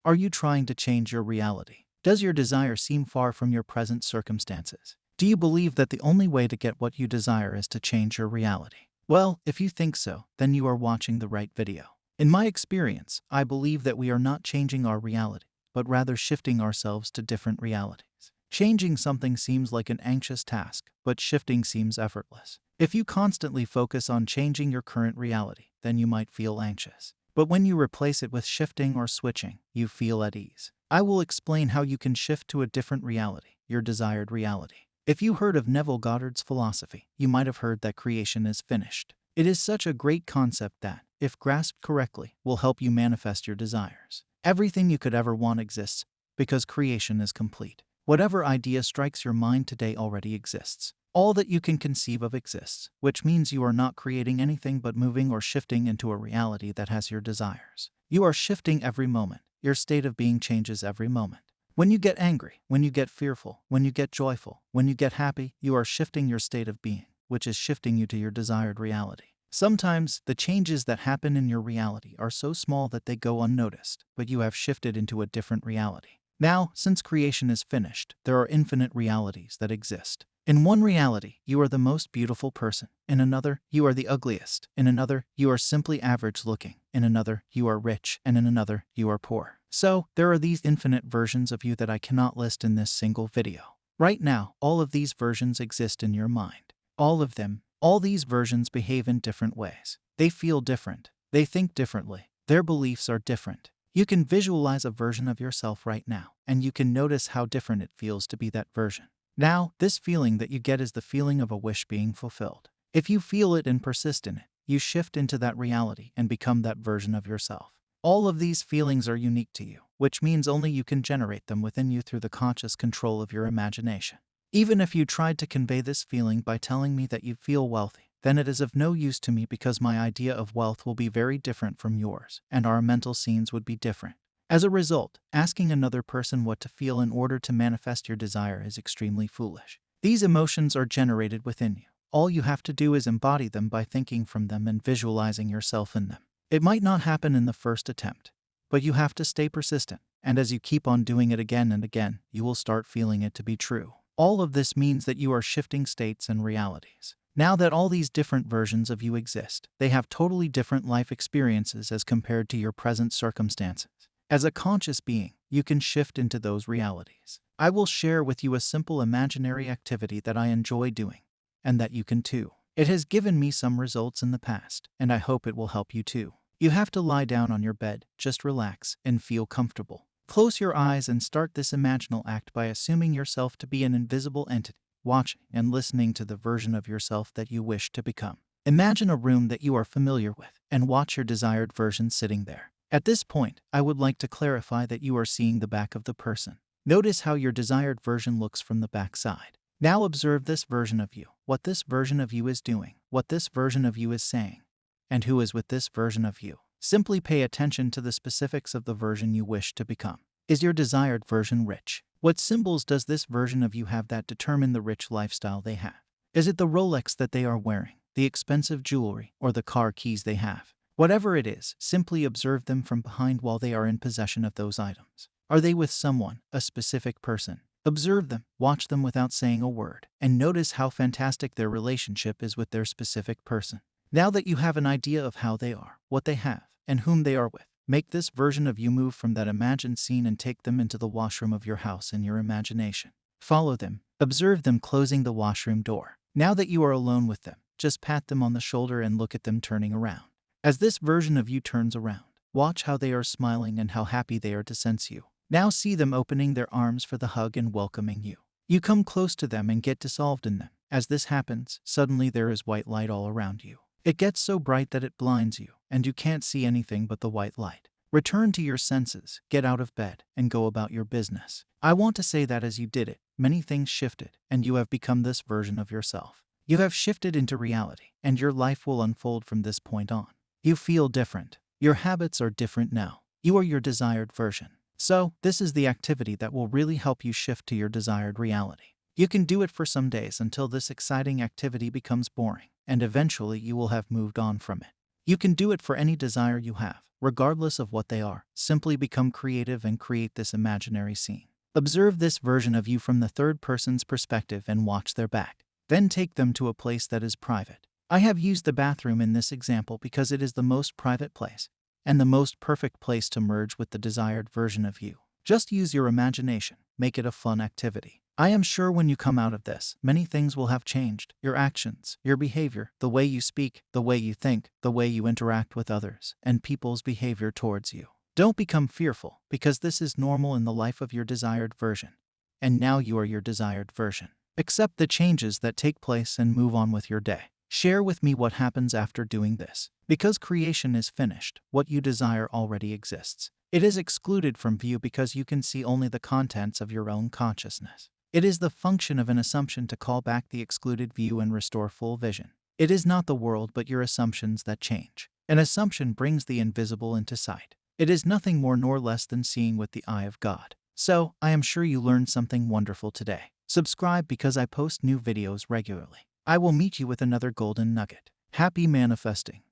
Are you trying to change your reality? Does your desire seem far from your present circumstances? Do you believe that the only way to get what you desire is to change your reality? Well, if you think so, then you are watching the right video. In my experience, I believe that we are not changing our reality, but rather shifting ourselves to different realities. Changing something seems like an anxious task, but shifting seems effortless. If you constantly focus on changing your current reality, then you might feel anxious. But when you replace it with shifting or switching, you feel at ease. I will explain how you can shift to a different reality, your desired reality. If you heard of Neville Goddard's philosophy, you might have heard that creation is finished. It is such a great concept that, if grasped correctly, will help you manifest your desires. Everything you could ever want exists because creation is complete. Whatever idea strikes your mind today already exists. All that you can conceive of exists, which means you are not creating anything but moving or shifting into a reality that has your desires. You are shifting every moment. Your state of being changes every moment. When you get angry, when you get fearful, when you get joyful, when you get happy, you are shifting your state of being, which is shifting you to your desired reality. Sometimes, the changes that happen in your reality are so small that they go unnoticed, but you have shifted into a different reality. Now, since creation is finished, there are infinite realities that exist. In one reality, you are the most beautiful person. In another, you are the ugliest. In another, you are simply average looking. In another, you are rich. And in another, you are poor. So, there are these infinite versions of you that I cannot list in this single video. Right now, all of these versions exist in your mind. All of them. All these versions behave in different ways. They feel different. They think differently. Their beliefs are different. You can visualize a version of yourself right now, and you can notice how different it feels to be that version. Now, this feeling that you get is the feeling of a wish being fulfilled. If you feel it and persist in it, you shift into that reality and become that version of yourself. All of these feelings are unique to you, which means only you can generate them within you through the conscious control of your imagination. Even if you tried to convey this feeling by telling me that you feel wealthy, then it is of no use to me because my idea of wealth will be very different from yours, and our mental scenes would be different. As a result, asking another person what to feel in order to manifest your desire is extremely foolish. These emotions are generated within you. All you have to do is embody them by thinking from them and visualizing yourself in them. It might not happen in the first attempt, but you have to stay persistent, and as you keep on doing it again and again, you will start feeling it to be true. All of this means that you are shifting states and realities. Now that all these different versions of you exist, they have totally different life experiences as compared to your present circumstances. As a conscious being, you can shift into those realities. I will share with you a simple imaginary activity that I enjoy doing, and that you can too. It has given me some results in the past, and I hope it will help you too. You have to lie down on your bed, just relax, and feel comfortable. Close your eyes and start this imaginal act by assuming yourself to be an invisible entity, watching and listening to the version of yourself that you wish to become. Imagine a room that you are familiar with, and watch your desired version sitting there. At this point, I would like to clarify that you are seeing the back of the person. Notice how your desired version looks from the back side. Now observe this version of you, what this version of you is doing, what this version of you is saying, and who is with this version of you. Simply pay attention to the specifics of the version you wish to become. Is your desired version rich? What symbols does this version of you have that determine the rich lifestyle they have? Is it the Rolex that they are wearing, the expensive jewelry, or the car keys they have? Whatever it is, simply observe them from behind while they are in possession of those items. Are they with someone, a specific person? Observe them, watch them without saying a word, and notice how fantastic their relationship is with their specific person. Now that you have an idea of how they are, what they have, and whom they are with, make this version of you move from that imagined scene and take them into the washroom of your house in your imagination. Follow them. Observe them closing the washroom door. Now that you are alone with them, just pat them on the shoulder and look at them turning around. As this version of you turns around, watch how they are smiling and how happy they are to sense you. Now see them opening their arms for the hug and welcoming you. You come close to them and get dissolved in them. As this happens, suddenly there is white light all around you. It gets so bright that it blinds you, and you can't see anything but the white light. Return to your senses, get out of bed, and go about your business. I want to say that as you did it, many things shifted, and you have become this version of yourself. You have shifted into reality, and your life will unfold from this point on. You feel different. Your habits are different now. You are your desired version. So, this is the activity that will really help you shift to your desired reality. You can do it for some days until this exciting activity becomes boring, and eventually you will have moved on from it. You can do it for any desire you have, regardless of what they are. Simply become creative and create this imaginary scene. Observe this version of you from the third person's perspective and watch their back. Then take them to a place that is private. I have used the bathroom in this example because it is the most private place and the most perfect place to merge with the desired version of you. Just use your imagination. Make it a fun activity. I am sure when you come out of this, many things will have changed. Your actions, your behavior, the way you speak, the way you think, the way you interact with others, and people's behavior towards you. Don't become fearful, because this is normal in the life of your desired version. And now you are your desired version. Accept the changes that take place and move on with your day. Share with me what happens after doing this. Because creation is finished, what you desire already exists. It is excluded from view because you can see only the contents of your own consciousness. It is the function of an assumption to call back the excluded view and restore full vision. It is not the world but your assumptions that change. An assumption brings the invisible into sight. It is nothing more nor less than seeing with the eye of God. So, I am sure you learned something wonderful today. Subscribe because I post new videos regularly. I will meet you with another golden nugget. Happy manifesting.